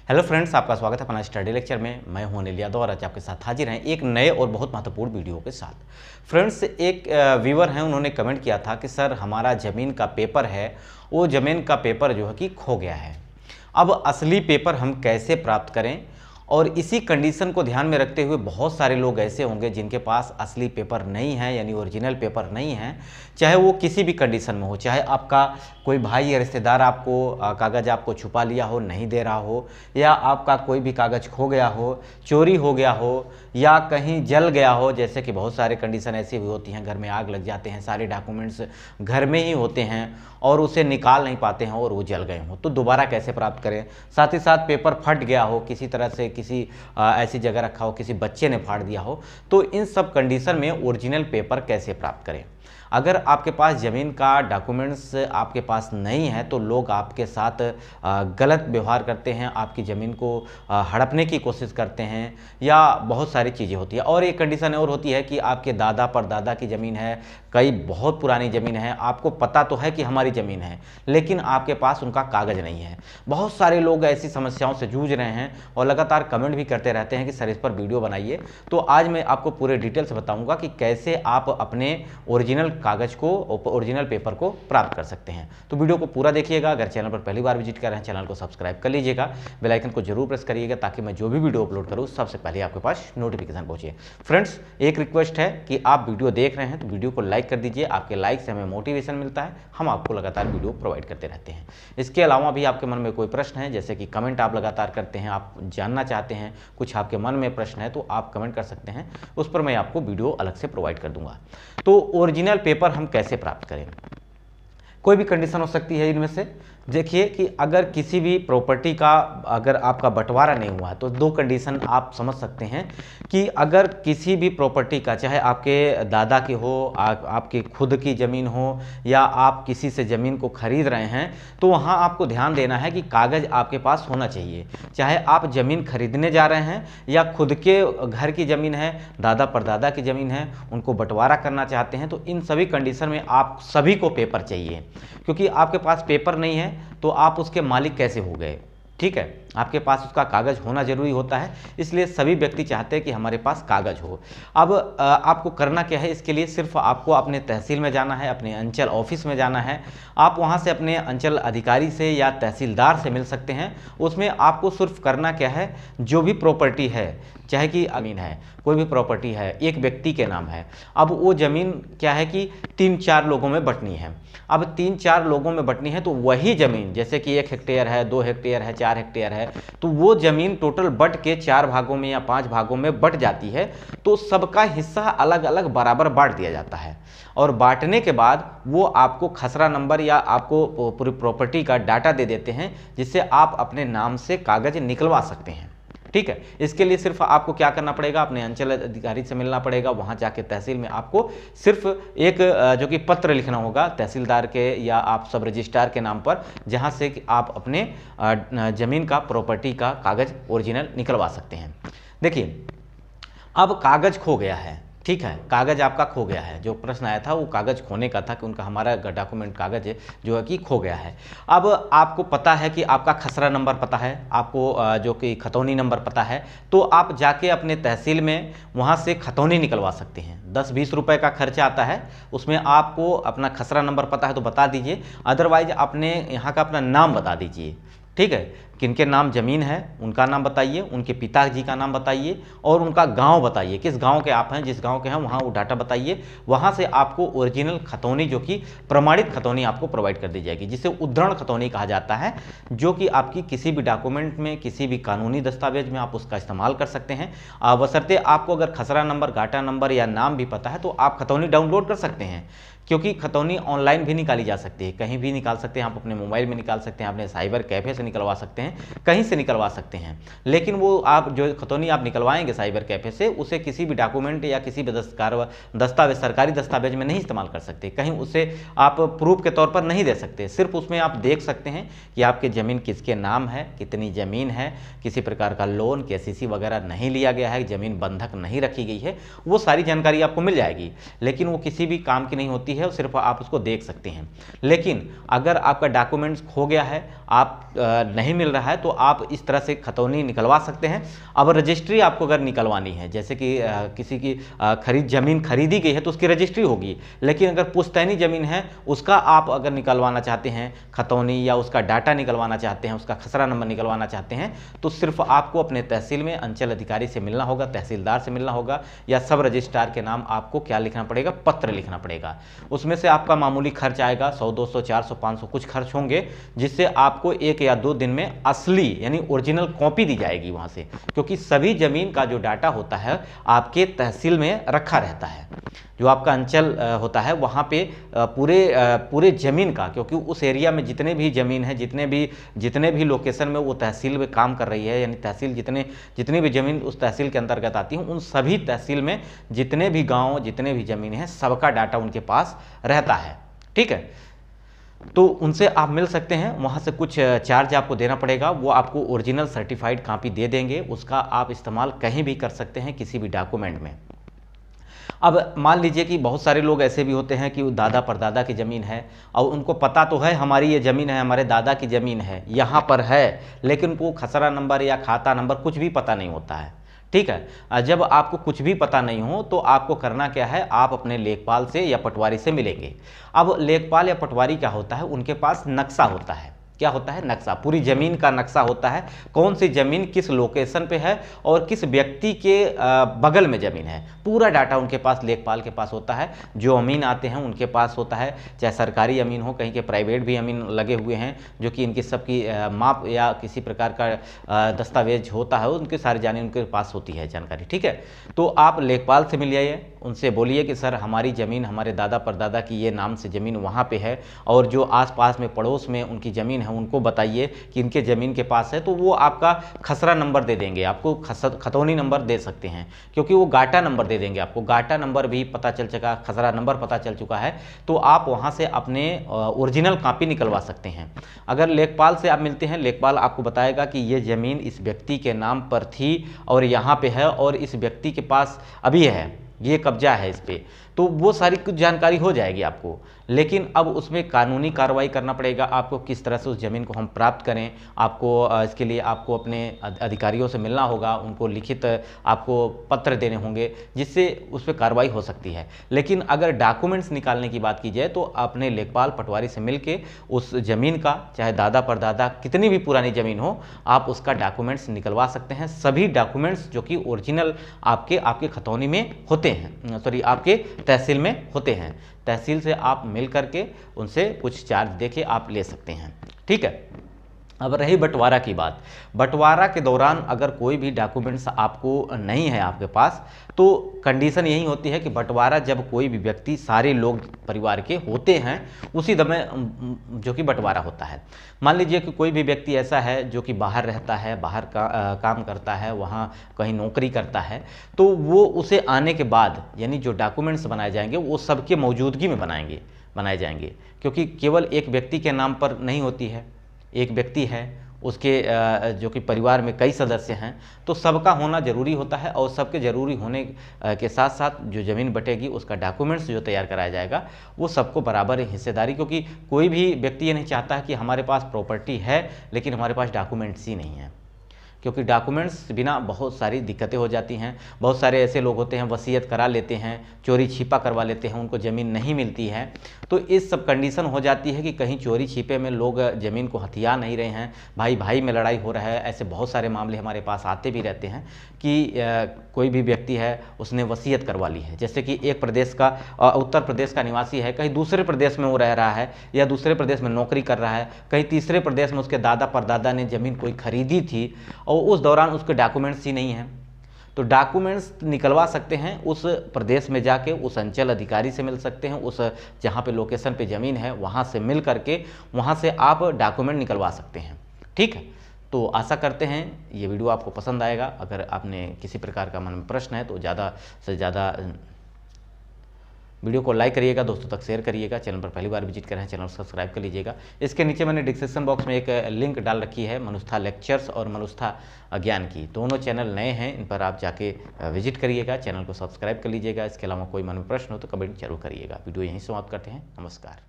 Hello friends, आपका स्वागत है अपना स्टडी लेक्चर में। मैं हूं अनिल यादव और आज आपके साथ हाजिर हैं एक नए और बहुत महत्वपूर्ण वीडियो के साथ। फ्रेंड्स, एक व्यूअर हैं, उन्होंने कमेंट किया था कि सर हमारा ज़मीन का पेपर है, वो ज़मीन का पेपर जो है कि खो गया है। अब असली पेपर हम कैसे प्राप्त करें? और इसी कंडीशन को ध्यान में रखते हुए बहुत सारे लोग ऐसे होंगे जिनके पास असली पेपर नहीं है, यानी ओरिजिनल पेपर नहीं है, चाहे वो किसी भी कंडीशन में हो। चाहे आपका कोई भाई या रिश्तेदार आपको कागज़ आपको छुपा लिया हो, नहीं दे रहा हो, या आपका कोई भी कागज़ खो गया हो, चोरी हो गया हो, या कहीं जल गया हो। जैसे कि बहुत सारे कंडीशन ऐसी भी होती हैं, घर में आग लग जाते हैं, सारे डॉक्यूमेंट्स घर में ही होते हैं और उसे निकाल नहीं पाते हैं और वो जल गए हों, तो दोबारा कैसे प्राप्त करें? साथ ही साथ पेपर फट गया हो, किसी तरह से किसी ऐसी जगह रखा हो, किसी बच्चे ने फाड़ दिया हो, तो इन सब कंडीशन में ओरिजिनल पेपर कैसे प्राप्त करें? अगर आपके पास ज़मीन का डॉक्यूमेंट्स आपके पास नहीं है तो लोग आपके साथ गलत व्यवहार करते हैं, आपकी ज़मीन को हड़पने की कोशिश करते हैं, या बहुत सारी चीज़ें होती है। और एक कंडीशन और होती है कि आपके दादा परदादा की ज़मीन है, कई बहुत पुरानी ज़मीन है, आपको पता तो है कि हमारी ज़मीन है, लेकिन आपके पास उनका कागज़ नहीं है। बहुत सारे लोग ऐसी समस्याओं से जूझ रहे हैं और लगातार कमेंट भी करते रहते हैं कि सर इस पर वीडियो बनाइए। तो आज मैं आपको पूरे डिटेल से बताऊंगा कि कैसे आप अपने ओरिजिनल कागज़ को, ओरिजिनल पेपर को प्राप्त कर सकते हैं। तो वीडियो को पूरा देखिएगा। अगर चैनल पर पहली बार विजिट कर रहे हैं, चैनल को सब्सक्राइब कर लीजिएगा, बेल आइकन को जरूर प्रेस करिएगा ताकि मैं जो भी वीडियो अपलोड करूँ सबसे पहले आपके पास नोटिफिकेशन पहुंचे। फ्रेंड्स, एक रिक्वेस्ट है कि आप वीडियो देख रहे हैं तो वीडियो को लाइक कर दीजिए। आपके लाइक से हमें मोटिवेशन मिलता है, हम आपको लगातार वीडियो प्रोवाइड करते रहते हैं। इसके अलावा भी आपके मन में कोई प्रश्न है, जैसे कि कमेंट आप लगातार करते हैं, आप जानना चाहते हैं, कुछ आपके मन में प्रश्न है तो आप कमेंट कर सकते हैं, उस पर मैं आपको वीडियो अलग से प्रोवाइड कर दूंगा। तो ओरिजिनल पेपर हम कैसे प्राप्त करें? कोई भी कंडीशन हो सकती है इनमें से। देखिए कि अगर किसी भी प्रॉपर्टी का अगर आपका बंटवारा नहीं हुआ है तो दो कंडीशन आप समझ सकते हैं कि अगर किसी भी प्रॉपर्टी का, चाहे आपके दादा की हो, आपकी खुद की ज़मीन हो, या आप किसी से ज़मीन को खरीद रहे हैं, तो वहाँ आपको ध्यान देना है कि कागज़ आपके पास होना चाहिए। चाहे आप ज़मीन खरीदने जा रहे हैं या खुद के घर की ज़मीन है, दादा परदादा की ज़मीन है, उनको बंटवारा करना चाहते हैं, तो इन सभी कंडीशन में आप सभी को पेपर चाहिए। क्योंकि आपके पास पेपर नहीं है तो आप उसके मालिक कैसे हो गए? ठीक है, आपके पास उसका कागज़ होना जरूरी होता है, इसलिए सभी व्यक्ति चाहते हैं कि हमारे पास कागज़ हो। अब आपको करना क्या है? इसके लिए सिर्फ आपको अपने तहसील में जाना है, अपने अंचल ऑफिस में जाना है। आप वहां से अपने अंचल अधिकारी से या तहसीलदार से मिल सकते हैं। उसमें आपको सिर्फ करना क्या है, जो भी प्रॉपर्टी है, चाहे कि ज़मीन है, कोई भी प्रॉपर्टी है, एक व्यक्ति के नाम है, अब वो ज़मीन क्या है कि 3-4 लोगों में बंटनी है। अब 3-4 लोगों में बंटनी है तो वही ज़मीन, जैसे कि 1 हेक्टेयर है, 2 हेक्टेयर है, 4 हेक्टेयर है, तो वो ज़मीन टोटल बट के 4 भागों में या 5 भागों में बट जाती है। तो सबका हिस्सा अलग अलग बराबर बांट दिया जाता है और बांटने के बाद वो आपको खसरा नंबर या आपको पूरी प्रॉपर्टी का डाटा दे देते हैं, जिससे आप अपने नाम से कागज़ निकलवा सकते हैं। ठीक है, इसके लिए सिर्फ आपको क्या करना पड़ेगा, अपने अंचल अधिकारी से मिलना पड़ेगा। वहां जाके तहसील में आपको सिर्फ एक जो कि पत्र लिखना होगा तहसीलदार के या आप सब रजिस्ट्रार के नाम पर, जहां से कि आप अपने जमीन का, प्रॉपर्टी का कागज ओरिजिनल निकलवा सकते हैं। देखिए, अब कागज खो गया है, ठीक है, कागज़ आपका खो गया है। जो प्रश्न आया था वो कागज़ खोने का था कि उनका हमारा डॉक्यूमेंट कागज़ है जो है कि खो गया है। अब आपको पता है कि आपका खसरा नंबर पता है, आपको जो कि खतौनी नंबर पता है, तो आप जाके अपने तहसील में वहाँ से खतौनी निकलवा सकते हैं। 10-20 रुपये का खर्चा आता है, उसमें आपको अपना खसरा नंबर पता है तो बता दीजिए, अदरवाइज अपने यहाँ का अपना नाम बता दीजिए। ठीक है, किनके नाम ज़मीन है उनका नाम बताइए, उनके पिताजी का नाम बताइए और उनका गांव बताइए, किस गांव के आप हैं, जिस गांव के हैं वहाँ वो डाटा बताइए। वहाँ से आपको ओरिजिनल खतौनी, जो कि प्रमाणित खतौनी आपको प्रोवाइड कर दी जाएगी, जिसे उद्धरण खतौनी कहा जाता है, जो कि आपकी किसी भी डॉक्यूमेंट में, किसी भी कानूनी दस्तावेज में आप उसका इस्तेमाल कर सकते हैं। बशर्ते आपको अगर खसरा नंबर, गाटा नंबर या नाम भी पता है तो आप खतौनी डाउनलोड कर सकते हैं, क्योंकि खतौनी ऑनलाइन भी निकाली जा सकती है, कहीं भी निकाल सकते हैं आप, अपने मोबाइल में निकाल सकते हैं, अपने साइबर कैफ़े से निकलवा सकते हैं, कहीं से निकलवा सकते हैं। लेकिन वो आप जो खतौनी आप निकलवाएंगे साइबर कैफ़े से, उसे किसी भी डॉक्यूमेंट या किसी भी दस्तावेज, सरकारी दस्तावेज में नहीं इस्तेमाल कर सकते, कहीं उसे आप प्रूफ के तौर पर नहीं दे सकते। सिर्फ उसमें आप देख सकते हैं कि आपकी ज़मीन किसके नाम है, कितनी ज़मीन है, किसी प्रकार का लोन, केसीसी वगैरह नहीं लिया गया है, ज़मीन बंधक नहीं रखी गई है, वो सारी जानकारी आपको मिल जाएगी। लेकिन वो किसी भी काम की नहीं होती है और सिर्फ आप उसको देख सकते हैं। लेकिन अगर आपका डॉक्यूमेंट्स खो गया है, आप नहीं मिल रहा है, तो आप इस तरह से खतौनी निकलवा सकते हैं। अब रजिस्ट्री आपको अगर निकलवानी है, जैसे कि किसी की ज़मीन खरीदी गई है तो उसकी रजिस्ट्री होगी, लेकिन अगर पुश्तैनी ज़मीन है उसका आप अगर निकलवाना चाहते हैं खतौनी, या उसका डाटा निकलवाना चाहते हैं, उसका खसरा नंबर निकलवाना चाहते हैं, तो सिर्फ आपको अपने तहसील में अंचल अधिकारी से मिलना होगा, तहसीलदार से मिलना होगा, या सब रजिस्ट्रार के नाम आपको क्या लिखना पड़ेगा, पत्र लिखना पड़ेगा। उसमें से आपका मामूली खर्च आएगा, 100, 200, 400, 500 कुछ खर्च होंगे, जिससे आपको 1 या 2 दिन में असली यानी ओरिजिनल कॉपी दी जाएगी वहां से, क्योंकि सभी जमीन का जो डाटा होता है आपके तहसील में रखा रहता है। जो आपका अंचल होता है वहाँ पे पूरे ज़मीन का, क्योंकि उस एरिया में जितने भी ज़मीन है, जितने भी लोकेशन में वो तहसील में काम कर रही है, यानी तहसील जितनी भी ज़मीन उस तहसील के अंतर्गत आती हैं, उन सभी तहसील में जितने भी गाँव, जितने भी ज़मीन हैं, सबका डाटा उनके पास रहता है। ठीक है, तो उनसे आप मिल सकते हैं। वहाँ से कुछ चार्ज आपको देना पड़ेगा, वो आपको ओरिजिनल सर्टिफाइड कॉपी दे देंगे, उसका आप इस्तेमाल कहीं भी कर सकते हैं किसी भी डॉक्यूमेंट में। अब मान लीजिए कि बहुत सारे लोग ऐसे भी होते हैं कि वो दादा परदादा की ज़मीन है और उनको पता तो है हमारी ये ज़मीन है, हमारे दादा की ज़मीन है, यहाँ पर है, लेकिन उनको खसरा नंबर या खाता नंबर कुछ भी पता नहीं होता है। ठीक है, जब आपको कुछ भी पता नहीं हो तो आपको करना क्या है, आप अपने लेखपाल से या पटवारी से मिलेंगे। अब लेखपाल या पटवारी क्या होता है, उनके पास नक्शा होता है। क्या होता है? नक्शा, पूरी ज़मीन का नक्शा होता है, कौन सी ज़मीन किस लोकेशन पे है और किस व्यक्ति के बगल में ज़मीन है, पूरा डाटा उनके पास, लेखपाल के पास होता है। जो अमीन आते हैं उनके पास होता है, चाहे सरकारी अमीन हो, कहीं के प्राइवेट भी अमीन लगे हुए हैं, जो कि इनकी सबकी माप या किसी प्रकार का दस्तावेज होता है, उनके सारी जानकारी उनके पास होती है जानकारी। ठीक है, तो आप लेखपाल से मिल जाइए, उनसे बोलिए कि सर हमारी ज़मीन, हमारे दादा परदादा की ये नाम से ज़मीन वहाँ पे है, और जो आसपास में पड़ोस में उनकी ज़मीन है उनको बताइए कि इनके ज़मीन के पास है, तो वो आपका खसरा नंबर दे देंगे, आपको खतौनी नंबर दे सकते हैं, क्योंकि वो गाटा नंबर दे देंगे आपको। गाटा नंबर भी पता चल चुका, खसरा नंबर पता चल चुका है, तो आप वहाँ से अपने ओरिजिनल कॉपी निकलवा सकते हैं। अगर लेखपाल से आप मिलते हैं, लेखपाल आपको बताएगा कि ये ज़मीन इस व्यक्ति के नाम पर थी और यहाँ पे है, और इस व्यक्ति के पास अभी है, ये कब्जा है इस पे, तो वो सारी कुछ जानकारी हो जाएगी आपको। लेकिन अब उसमें कानूनी कार्रवाई करना पड़ेगा आपको, किस तरह से उस ज़मीन को हम प्राप्त करें। आपको इसके लिए आपको अपने अधिकारियों से मिलना होगा, उनको लिखित आपको पत्र देने होंगे, जिससे उस पर कार्रवाई हो सकती है। लेकिन अगर डॉक्यूमेंट्स निकालने की बात की जाए तो अपने लेखपाल पटवारी से मिल के उस ज़मीन का, चाहे दादा परदादा कितनी भी पुरानी ज़मीन हो, आप उसका डॉक्यूमेंट्स निकलवा सकते हैं। सभी डॉक्यूमेंट्स जो कि ओरिजिनल आपके खतौनी में होते हैं, सॉरी आपके तहसील में होते हैं, तहसील से आप मिल करके उनसे कुछ चार्ज देके आप ले सकते हैं। ठीक है, अब रही बंटवारा की बात। बंटवारा के दौरान अगर कोई भी डॉक्यूमेंट्स आपको नहीं है आपके पास, तो कंडीशन यही होती है कि बंटवारा जब कोई भी व्यक्ति, सारे लोग परिवार के होते हैं, उसी दमे जो कि बंटवारा होता है। मान लीजिए कि कोई भी व्यक्ति ऐसा है जो कि बाहर रहता है, बाहर काम करता है, वहाँ कहीं नौकरी करता है, तो वो उसे आने के बाद यानी जो डॉक्यूमेंट्स बनाए जाएंगे वो सबके मौजूदगी में बनाए जाएंगे, क्योंकि केवल एक व्यक्ति के नाम पर नहीं होती है। एक व्यक्ति है, उसके जो कि परिवार में कई सदस्य हैं, तो सबका होना ज़रूरी होता है, और सबके ज़रूरी होने के साथ साथ जो ज़मीन बटेगी उसका डॉक्यूमेंट्स जो तैयार कराया जाएगा वो सबको बराबर हिस्सेदारी, क्योंकि कोई भी व्यक्ति ये नहीं चाहता है कि हमारे पास प्रॉपर्टी है लेकिन हमारे पास डॉक्यूमेंट्स ही नहीं है, क्योंकि डॉक्यूमेंट्स बिना बहुत सारी दिक्कतें हो जाती हैं। बहुत सारे ऐसे लोग होते हैं वसीयत करा लेते हैं, चोरी छिपा करवा लेते हैं, उनको ज़मीन नहीं मिलती है, तो इस सब कंडीशन हो जाती है कि कहीं चोरी छिपे में लोग ज़मीन को हथिया नहीं रहे हैं, भाई भाई में लड़ाई हो रहा है। ऐसे बहुत सारे मामले हमारे पास आते भी रहते हैं कि कोई भी व्यक्ति है उसने वसीयत करवा ली है, जैसे कि एक प्रदेश का, उत्तर प्रदेश का निवासी है, कहीं दूसरे प्रदेश में वो रह रहा है या दूसरे प्रदेश में नौकरी कर रहा है, कहीं तीसरे प्रदेश में उसके दादा परदादा ने ज़मीन कोई खरीदी थी और उस दौरान उसके डॉक्यूमेंट्स ही नहीं हैं, तो डॉक्यूमेंट्स निकलवा सकते हैं। उस प्रदेश में जाके उस अंचल अधिकारी से मिल सकते हैं, उस जहाँ पे लोकेशन पे ज़मीन है वहाँ से मिल करके वहाँ से आप डॉक्यूमेंट निकलवा सकते हैं। ठीक है, तो आशा करते हैं ये वीडियो आपको पसंद आएगा। अगर आपने किसी प्रकार का मन में प्रश्न है तो ज़्यादा से ज़्यादा वीडियो को लाइक करिएगा, दोस्तों तक शेयर करिएगा। चैनल पर पहली बार विजिट कर रहे हैं, चैनल को सब्सक्राइब कर लीजिएगा। इसके नीचे मैंने डिस्क्रिप्शन बॉक्स में एक लिंक डाल रखी है मनुष्था लेक्चर्स और मनुष्था ज्ञान की। दोनों चैनल नए हैं, इन पर आप जाके विजिट करिएगा, चैनल को सब्सक्राइब कर लीजिएगा। इसके अलावा कोई मन में प्रश्न हो तो कमेंट जरूर करिएगा। वीडियो यहीं समाप्त करते हैं। नमस्कार।